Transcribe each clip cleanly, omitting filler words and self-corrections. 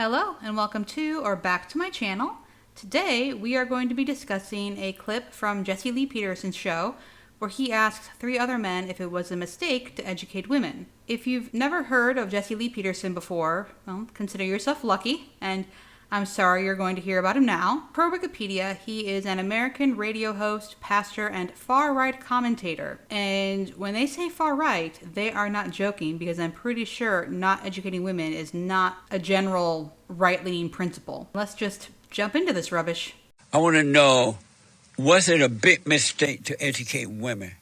Hello and welcome to or back to my channel. Today we are going to be discussing a clip from Jesse Lee Peterson's show where he asks three other men if it was a mistake to educate women. If you've never heard of Jesse Lee Peterson before, well, consider yourself lucky, and I'm sorry you're going to hear about him now. Per Wikipedia, he is an American radio host, pastor, and far-right commentator. And when they say far-right, they are not joking, because I'm pretty sure not educating women is not a general right-leaning principle. Let's just jump into this rubbish. I want to know, was it a big mistake to educate women?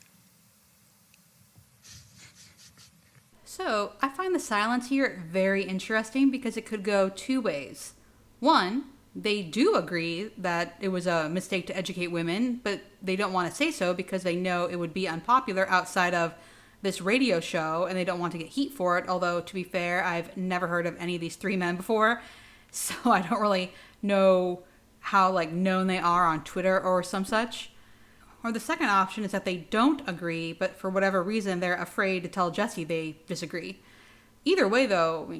So, I find the silence here very interesting because it could go two ways. One, they do agree that it was a mistake to educate women, but they don't want to say so because they know it would be unpopular outside of this radio show and they don't want to get heat for it. Although, to be fair, I've never heard of any of these three men before, so I don't really know how known they are on Twitter or some such. Or the second option is that they don't agree, but for whatever reason they're afraid to tell Jesse they disagree. Either way, though,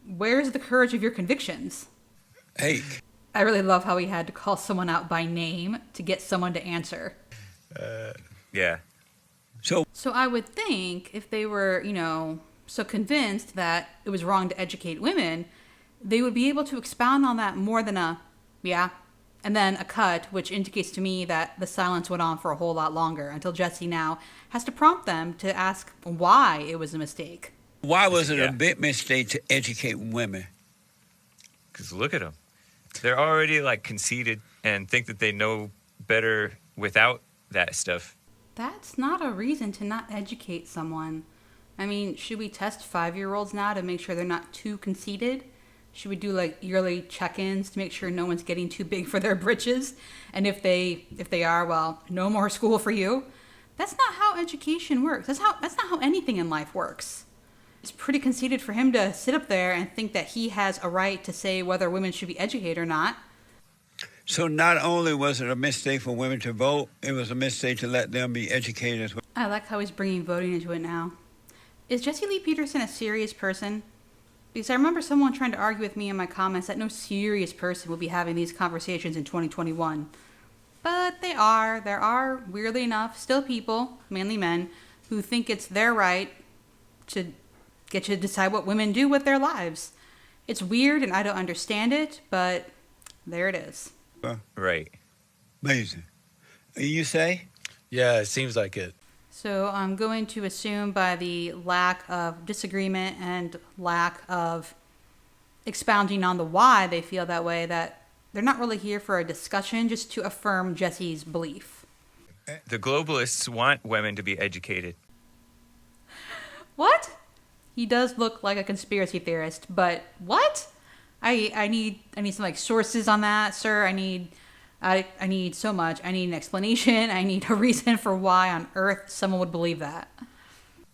where's the courage of your convictions? Hey. I really love how he had to call someone out by name to get someone to answer. Yeah. So I would think if they were, so convinced that it was wrong to educate women, they would be able to expound on that more than a, yeah, and then a cut, which indicates to me that the silence went on for a whole lot longer until Jesse now has to prompt them to ask why it was a mistake. why was it a big mistake to educate women? Because look at them. They're already conceited and think that they know better without that stuff. That's not a reason to not educate someone. I mean, should we test 5-year-olds now to make sure they're not too conceited? Should we do yearly check-ins to make sure no one's getting too big for their britches? And if they are, well, no more school for you. That's not how education works. That's not how anything in life works. It's pretty conceited for him to sit up there and think that he has a right to say whether women should be educated or not. So not only was it a mistake for women to vote, it was a mistake to let them be educated as well. I like how he's bringing voting into it now. Is Jesse Lee Peterson a serious person? Because I remember someone trying to argue with me in my comments that no serious person will be having these conversations in 2021. But they are. There are, weirdly enough, still people, mainly men, who think it's their right to get you to decide what women do with their lives. It's weird and I don't understand it, but there it is. Right. Amazing. You say? Yeah, it seems like it. So I'm going to assume by the lack of disagreement and lack of expounding on the why they feel that way that they're not really here for a discussion, just to affirm Jesse's belief. The globalists want women to be educated. What? He does look like a conspiracy theorist, but what? I need some sources on that, sir. I need so much. I need an explanation. I need a reason for why on earth someone would believe that.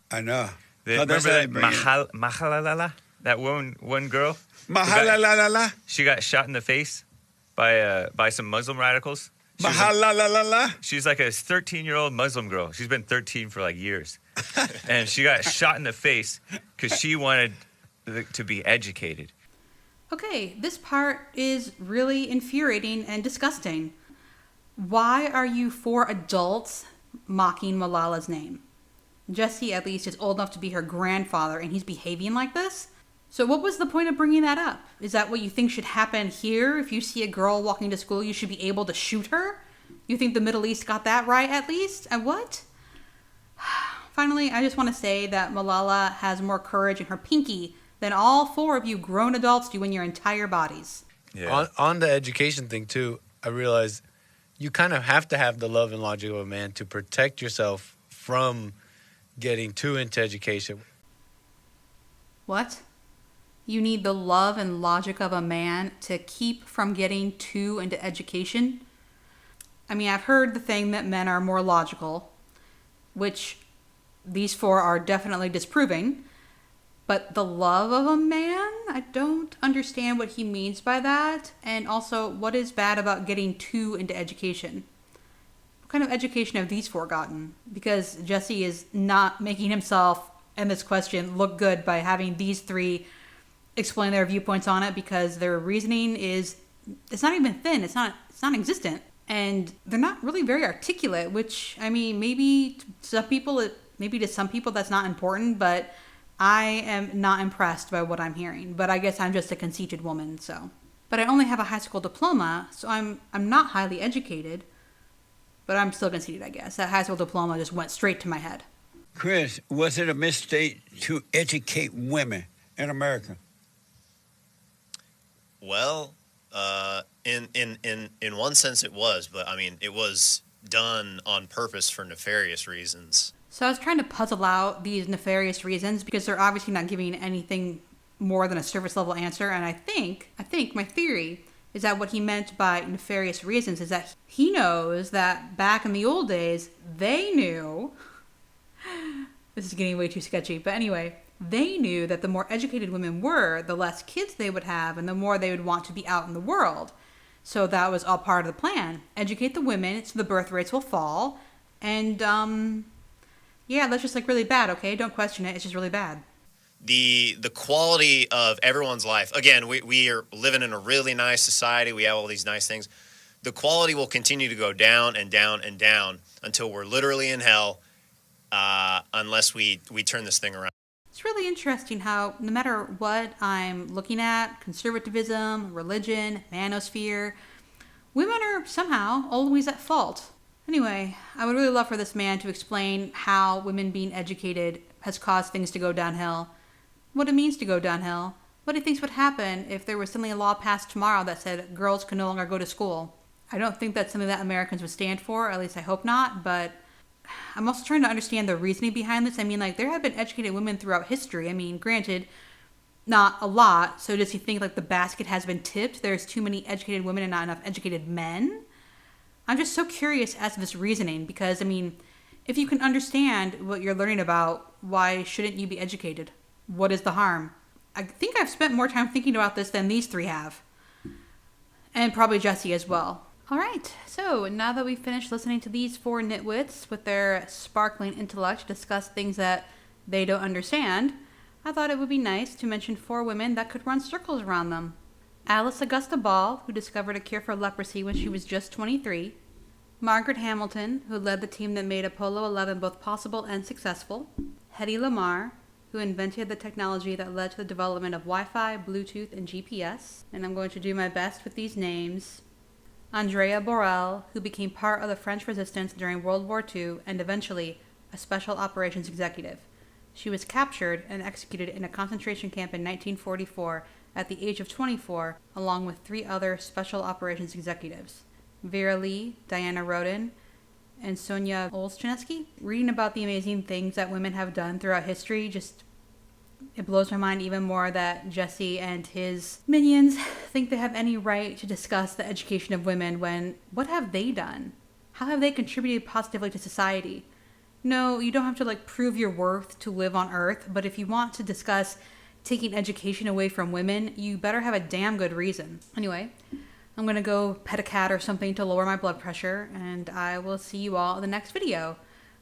I know. Remember that Mahalalala? That one girl? Mahalalala? She got shot in the face by some Muslim radicals. Mahalalala? She's like a 13-year-old Muslim girl. She's been 13 for years. And she got shot in the face because she wanted to be educated. Okay, this part is really infuriating and disgusting. Why are you 4 adults mocking Malala's name? Jesse, at least, is old enough to be her grandfather, and he's behaving like this? So what was the point of bringing that up? Is that what you think should happen here? If you see a girl walking to school, you should be able to shoot her? You think the Middle East got that right, at least? And what? Finally, I just want to say that Malala has more courage in her pinky than all 4 of you grown adults do in your entire bodies. Yeah. On the education thing, too, I realized you kind of have to have the love and logic of a man to protect yourself from getting too into education. What? You need the love and logic of a man to keep from getting too into education? I mean, I've heard the thing that men are more logical, which these 4 are definitely disproving. But the love of a man? I don't understand what he means by that. And also, what is bad about getting too into education? What kind of education have these 4 gotten? Because Jesse is not making himself and this question look good by having these 3 explain their viewpoints on it because their reasoning it's not even thin. It's non-existent. And they're not really very articulate, which, I mean, maybe to some people that's not important, but I am not impressed by what I'm hearing. But I guess I'm just a conceited woman, so. But I only have a high school diploma, so I'm not highly educated, but I'm still conceited, I guess. That high school diploma just went straight to my head. Chris, was it a mistake to educate women in America? Well, in one sense it was, but I mean, it was done on purpose for nefarious reasons. So I was trying to puzzle out these nefarious reasons because they're obviously not giving anything more than a surface level answer. And I think my theory is that what he meant by nefarious reasons is that he knows that back in the old days, they knew, this is getting way too sketchy, but anyway, they knew that the more educated women were, the less kids they would have and the more they would want to be out in the world. So that was all part of the plan. Educate the women so the birth rates will fall. And, yeah, that's just like really bad, okay? Don't question it. It's just really bad. The quality of everyone's life, again, we are living in a really nice society. We have all these nice things. The quality will continue to go down and down and down until we're literally in hell, unless we turn this thing around. It's really interesting how no matter what I'm looking at, conservatism, religion, manosphere, women are somehow always at fault. Anyway, I would really love for this man to explain how women being educated has caused things to go downhill, what it means to go downhill, what he thinks would happen if there was suddenly a law passed tomorrow that said girls could no longer go to school. I don't think that's something that Americans would stand for, or at least I hope not, but I'm also trying to understand the reasoning behind this. I mean, like, there have been educated women throughout history. I mean, granted, not a lot. So does he think, like, the basket has been tipped? There's too many educated women and not enough educated men? I'm just so curious as to this reasoning because, I mean, if you can understand what you're learning about, why shouldn't you be educated? What is the harm? I think I've spent more time thinking about this than these three have. And probably Jesse as well. All right, so now that we've finished listening to these four nitwits with their sparkling intellect discuss things that they don't understand, I thought it would be nice to mention four women that could run circles around them. Alice Augusta Ball, who discovered a cure for leprosy when she was just 23. Margaret Hamilton, who led the team that made Apollo 11 both possible and successful. Hedy Lamarr, who invented the technology that led to the development of Wi-Fi, Bluetooth, and GPS. And I'm going to do my best with these names. Andrea Borel, who became part of the French resistance during World War II and eventually a special operations executive. She was captured and executed in a concentration camp in 1944 at the age of 24, along with three other special operations executives, Vera Lee, Diana Rodin, and Sonia Olszewski. Reading about the amazing things that women have done throughout history it blows my mind even more that Jesse and his minions think they have any right to discuss the education of women when what have they done? How have they contributed positively to society? No, you don't have to prove your worth to live on Earth, but if you want to discuss taking education away from women, you better have a damn good reason. Anyway, I'm going to go pet a cat or something to lower my blood pressure, and I will see you all in the next video.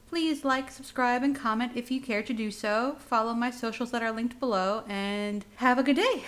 Please like, subscribe, and comment if you care to do so. Follow my socials that are linked below, and have a good day.